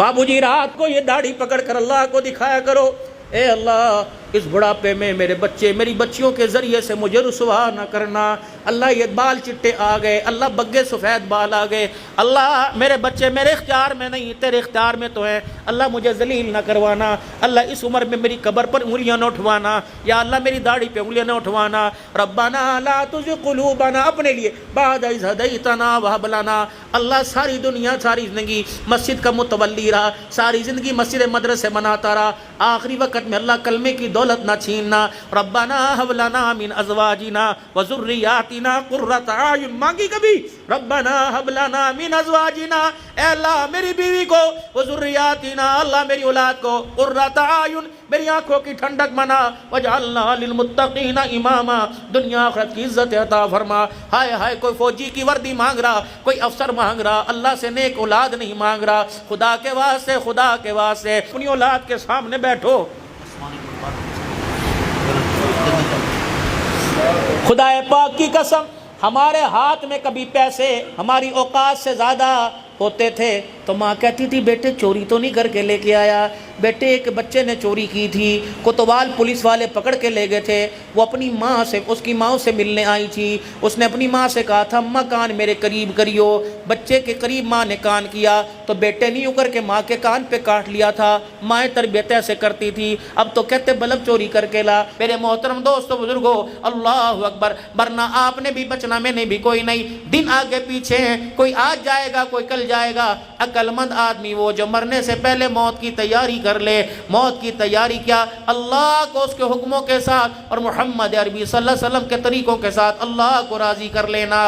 बाबू जी रात को ये दाढ़ी पकड़ कर अल्लाह को दिखाया करो, ए अल्लाह इस बुढ़ापे में मेरे बच्चे मेरी बच्चियों के ज़रिए से मुझे रुसवा न करना। अल्लाह ये बाल चिट्टे आ गए, अल्लाह बग्गे सफ़ेद बाल आ गए, अल्लाह मेरे बच्चे मेरे इख्तियार में नहीं तेरे इख्तियार में तो हैं, अल्लाह मुझे जलील न करवाना। अल्लाह इस उम्र में मेरी कब्र पर उंगलियां न उठवाना, या अल्लाह मेरी दाढ़ी पे उंगलियां न उठवाना। रब्बाना ला तुज़िग़ क़ुलूबना, अपने लिए बाद इज़ हदैतना वहब लना। अल्लाह सारी दुनिया सारी ज़िंदगी मस्जिद का मुतवल्ली रहा, सारी ज़िंदगी मस्जिद मदरसे बनाता रहा, आखिरी वक़्त में अल्लाह कलमे की दौलत ना छीनना। रब्बाना हब लना मिन अज़वाजिना व ज़ुर्रियातिना क़ुर्रता अयुन, मांगी कभी? रब्बाना हब लना मिन अज़वाजिना, ए अल्लाह मेरी बीवी को, व ज़ुर्रियातिना, अल्लाह मेरी औलाद को, क़ुर्रता अयुन, मेरी आंखों की ठंडक बना, वजअलना लिलमुत्तक़ीना इमामा, दुनिया आखिरत की इज्जत अता फरमा। हाय हाय, कोई फौजी की वर्दी मांग रहा, कोई अफसर मांग रहा, अल्लाह से नेक औलाद नहीं मांग रहा। खुदा के वास्ते खुदा के वास्ते अपनी औलाद के सामने बैठो। खुदाए पाक की कसम, हमारे हाथ में कभी पैसे हमारी औकात से ज़्यादा होते थे तो माँ कहती थी बेटे चोरी तो नहीं करके लेके आया। बेटे एक बच्चे ने चोरी की थी, कोतवाल पुलिस वाले पकड़ के ले गए थे, वो अपनी माँ से उसकी माँ से मिलने आई थी, उसने अपनी माँ से कहा था अम्मा कान मेरे करीब करियो। बच्चे के करीब माँ ने कान किया तो बेटे ने यूँ करके माँ के कान पे काट लिया था। माएँ तरबियत ऐसे करती थी, अब तो कहते बल्ब चोरी करके ला। मेरे मोहतरम दोस्तों बुजुर्गो, अल्लाह अकबर, वरना आपने भी बचना मैंने भी कोई नहीं। दिन आगे पीछे हैं, कोई आज जाएगा कोई कल जाएगा। अक्लमंद आदमी वो जो मरने से पहले मौत की तैयारी कर ले। मौत की तैयारी क्या? अल्लाह को उसके हुक्मों के साथ और मोहम्मद अरबी सल्लल्लाहु अलैहि वसल्लम के तरीकों के साथ अल्लाह को राज़ी कर लेना।